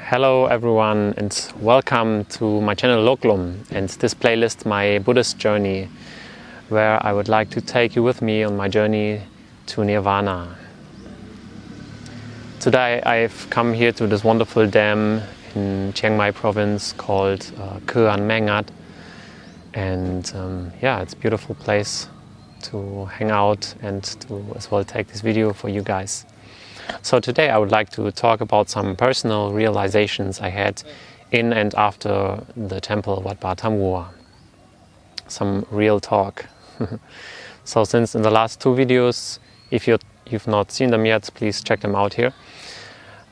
Hello everyone and welcome to my channelโลกกลม and this playlist my Buddhist Journey, where I would like to take you with me on my journey to Nirvana. Today I've come here to this wonderful dam in Chiang Mai province called Khuan Mengat, and it's a beautiful place to hang out and to as well take this video for you guys. So today I would like to talk about some personal realizations I had in and after the temple Wat Pa Tam Wua. Some real talk. So since in the last two videos, if you've not seen them yet, please check them out here.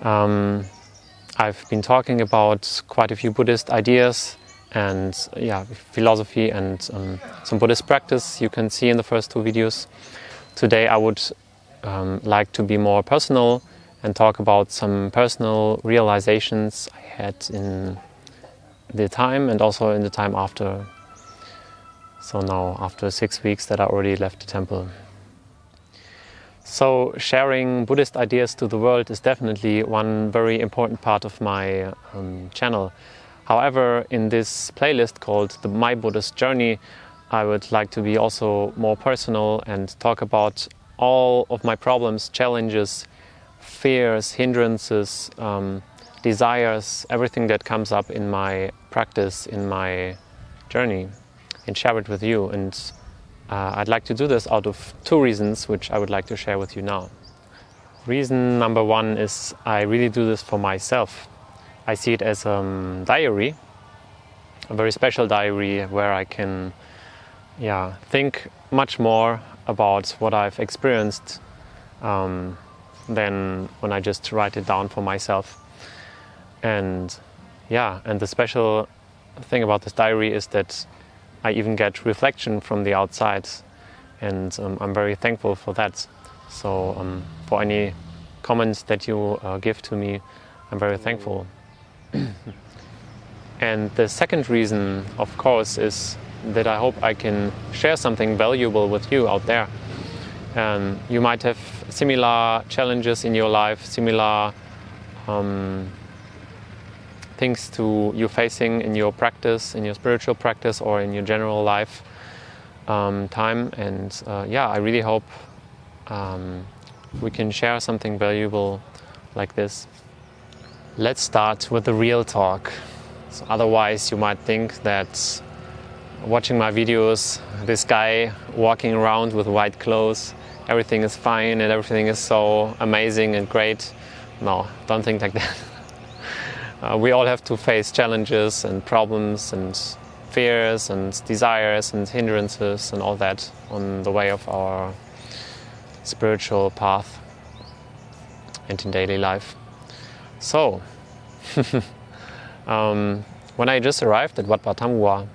I've been talking about quite a few Buddhist ideas and philosophy and some Buddhist practice you can see in the first two videos. Today I would like to be more personal and talk about some personal realizations I had in the time and also in the time after. So now, after 6 weeks that I already left the temple. So sharing Buddhist ideas to the world is definitely one very important part of my channel. However, in this playlist called My Buddhist Journey, I would like to be also more personal and talk about all of my problems, challenges, fears, hindrances, desires, everything that comes up in my practice, in my journey, and share it with you. And I'd like to do this out of two reasons, which I would like to share with you now. Reason number one is I really do this for myself. I see it as a diary, a very special diary where I can think much more about what I've experienced than when I just write it down for myself. And the special thing about this diary is that I even get reflection from the outside, and I'm very thankful for that. So for any comments that you give to me, I'm very thankful. And the second reason, of course, is that I hope I can share something valuable with you out there. You might have similar challenges in your life, similar things to you facing in your practice, in your spiritual practice or in your general life time. And I really hope we can share something valuable like this. Let's start with the real talk. So otherwise you might think that watching my videos, this guy walking around with white clothes, everything is fine and everything is so amazing and great. No, don't think like that. We all have to face challenges and problems and fears and desires and hindrances and all that on the way of our spiritual path and in daily life. So, when I just arrived at Wat Pa Tam Wua,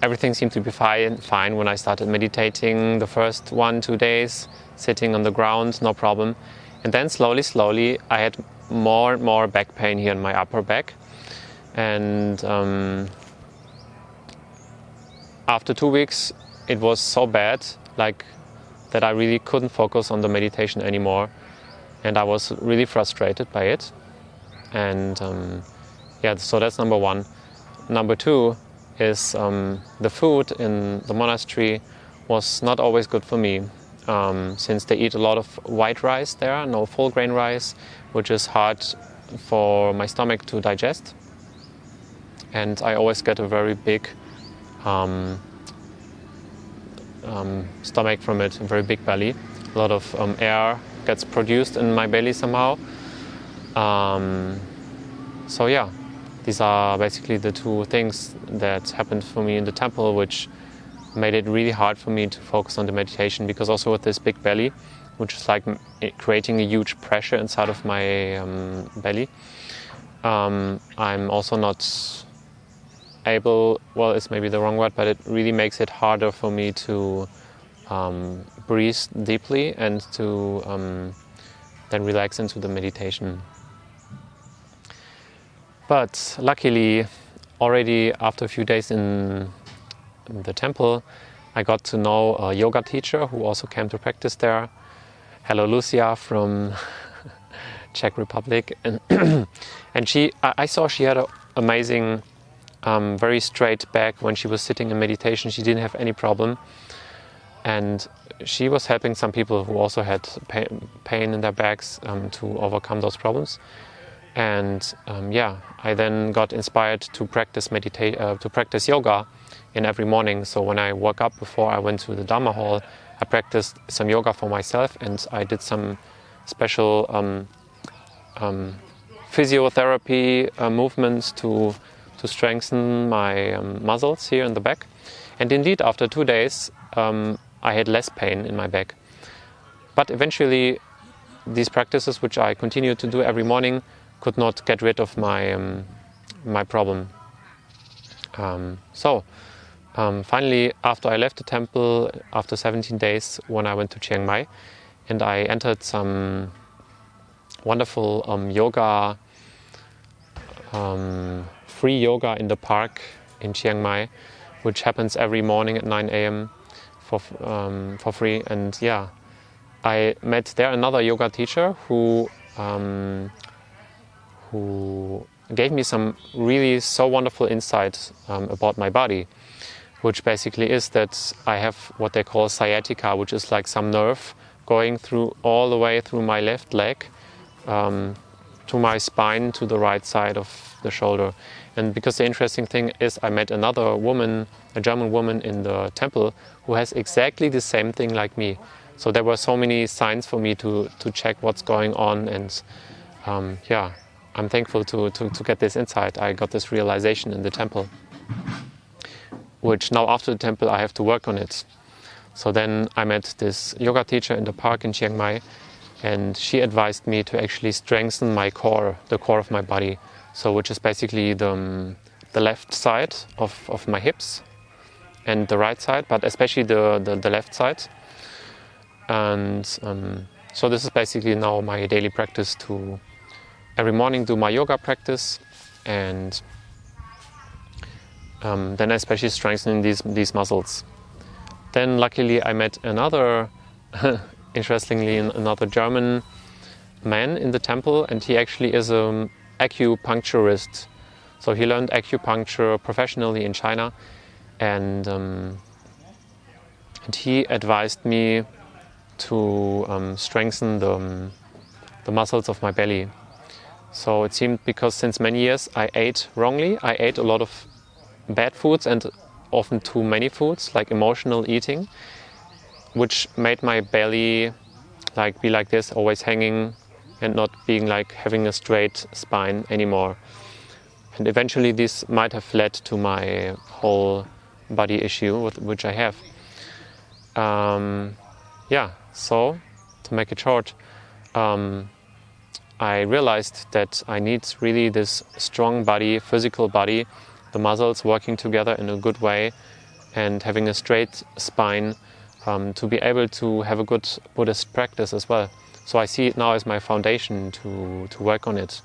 everything seemed to be fine when I started meditating the first 1-2 days, sitting on the ground, no problem. And then slowly I had more and more back pain here in my upper back. And after 2 weeks it was so bad that I really couldn't focus on the meditation anymore, and I was really frustrated by it. And so that's number one. Number two is the food in the monastery was not always good for me, since they eat a lot of white rice there, no full grain rice, which is hard for my stomach to digest. And I always get a very big stomach from it, a very big belly. A lot of air gets produced in my belly somehow. These are basically the two things that happened for me in the temple, which made it really hard for me to focus on the meditation, because also with this big belly, which is like creating a huge pressure inside of my belly, I'm also not able, well, it's maybe the wrong word, but it really makes it harder for me to breathe deeply and to then relax into the meditation. But luckily, already after a few days in the temple, I got to know a yoga teacher who also came to practice there. Hello, Lucia from Czech Republic, and and I saw she had an amazing, very straight back when she was sitting in meditation. She didn't have any problem, and she was helping some people who also had pain in their backs to overcome those problems. And I then got inspired to practice yoga in every morning. So when I woke up before I went to the Dharma hall, I practiced some yoga for myself, and I did some special physiotherapy movements to strengthen my muscles here in the back. And indeed, after 2 days, I had less pain in my back. But eventually, these practices, which I continued to do every morning, could not get rid of my problem. Finally, after I left the temple, after 17 days, when I went to Chiang Mai, and I entered some wonderful yoga, free yoga in the park in Chiang Mai, which happens every morning at 9 a.m. For free. And I met there another yoga teacher who gave me some really so wonderful insights about my body, which basically is that I have what they call sciatica, which is like some nerve going through all the way through my left leg to my spine to the right side of the shoulder. And because the interesting thing is I met another woman, a German woman in the temple, who has exactly the same thing like me. So there were so many signs for me to check what's going on, and I'm thankful to get this insight. I got this realization in the temple, which now after the temple I have to work on it. So then I met this yoga teacher in the park in Chiang Mai, and she advised me to actually strengthen my core, the core of my body. So which is basically the left side of my hips and the right side, but especially the left side. And so this is basically now my daily practice, to every morning do my yoga practice, and then especially strengthening these muscles. Then luckily I met another, interestingly, another German man in the temple, and he actually is an acupuncturist. So he learned acupuncture professionally in China, and he advised me to strengthen the muscles of my belly. So it seemed, because since many years I ate wrongly, I ate a lot of bad foods and often too many foods, like emotional eating, which made my belly be like this, always hanging and not being like having a straight spine anymore. And eventually this might have led to my whole body issue, which I have. So to make it short, I realized that I need really this strong body, physical body, the muscles working together in a good way, and having a straight spine to be able to have a good Buddhist practice as well. So I see it now as my foundation to work on it.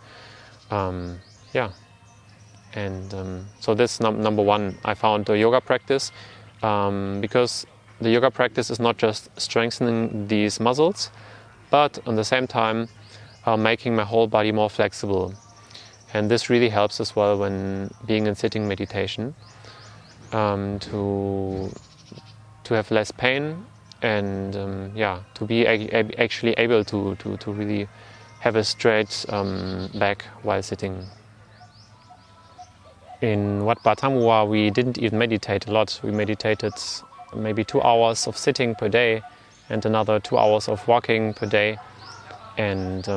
So this number one, I found the yoga practice, because the yoga practice is not just strengthening these muscles, but at the same time making my whole body more flexible. And this really helps as well when being in sitting meditation, to have less pain, and to be actually able to really have a straight back while sitting. In Wat Pa Tam Wua we didn't even meditate a lot. We meditated maybe 2 hours of sitting per day and another 2 hours of walking per day. And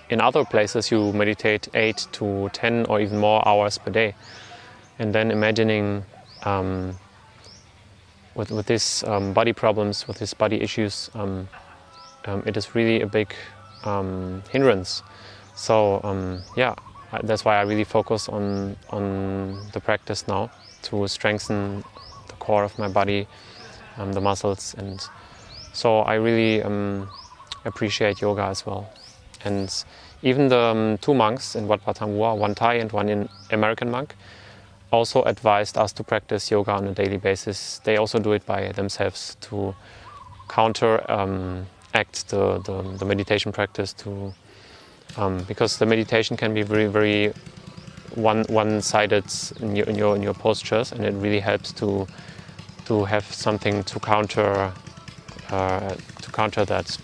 in other places you meditate 8 to 10 or even more hours per day. And then imagining with these body problems, with these body issues, it is really a big hindrance. So that's why I really focus on the practice now, to strengthen the core of my body, the muscles. And so I really appreciate yoga as well. And even the 2 monks in Wat Pa Tam Wua, one Thai and one American monk, also advised us to practice yoga on a daily basis. They also do it by themselves to counter act the meditation practice to because the meditation can be very, very one-sided in your postures, and it really helps to have something to counter that.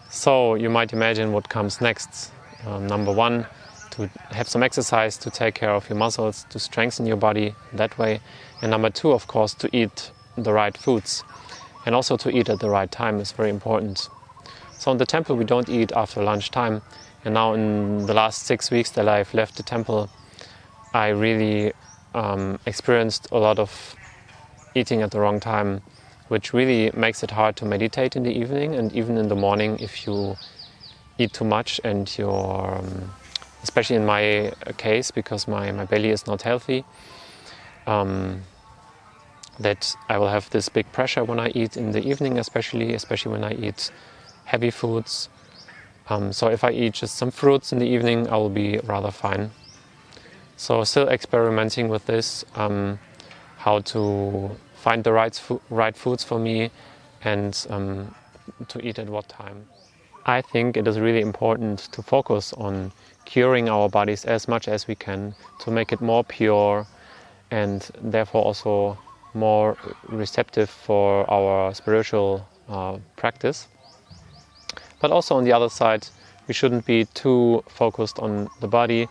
So you might imagine what comes next. Number one, to have some exercise to take care of your muscles, to strengthen your body that way. And number two, of course, to eat the right foods. And also to eat at the right time is very important. So in the temple we don't eat after lunchtime. And now in the last 6 weeks that I've left the temple, I really experienced a lot of eating at the wrong time, which really makes it hard to meditate in the evening, and even in the morning if you eat too much and you're, especially in my case, because my belly is not healthy, that I will have this big pressure when I eat in the evening, especially when I eat heavy foods. So if I eat just some fruits in the evening, I will be rather fine. So still experimenting with this, how to find the right foods for me and to eat at what time. I think it is really important to focus on curing our bodies as much as we can to make it more pure and therefore also more receptive for our spiritual practice. But also on the other side, we shouldn't be too focused on the body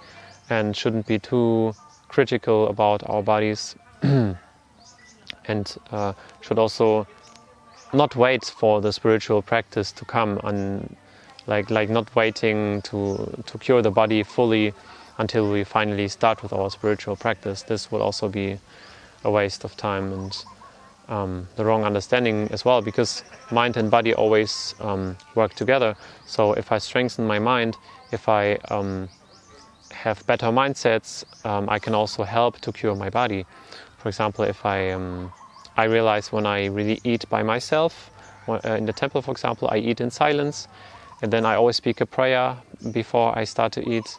and shouldn't be too critical about our bodies and should also not wait for the spiritual practice to come and like not waiting to cure the body fully until we finally start with our spiritual practice. This will also be a waste of time and the wrong understanding as well, because mind and body always work together. So if I strengthen my mind, if I have better mindsets, I can also help to cure my body. For example, if I realize when I really eat by myself, in the temple, for example, I eat in silence, and then I always speak a prayer before I start to eat.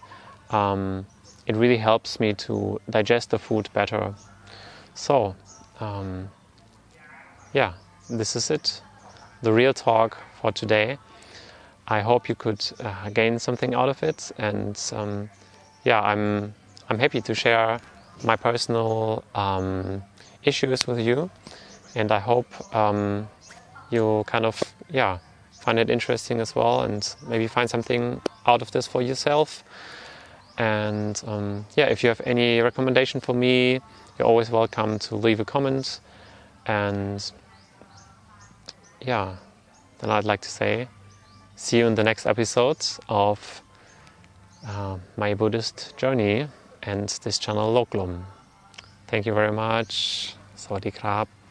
It really helps me to digest the food better. So, yeah, this is it, the real talk for today. I hope you could gain something out of it, and yeah, I'm happy to share my personal issues with you, and I hope you kind of find it interesting as well, and maybe find something out of this for yourself. And yeah, if you have any recommendation for me, you're always welcome to leave a comment. And yeah, then I'd like to say, see you in the next episode of my Buddhist journey and this channel โลกกลม Thank you very much. สวัสดีครับ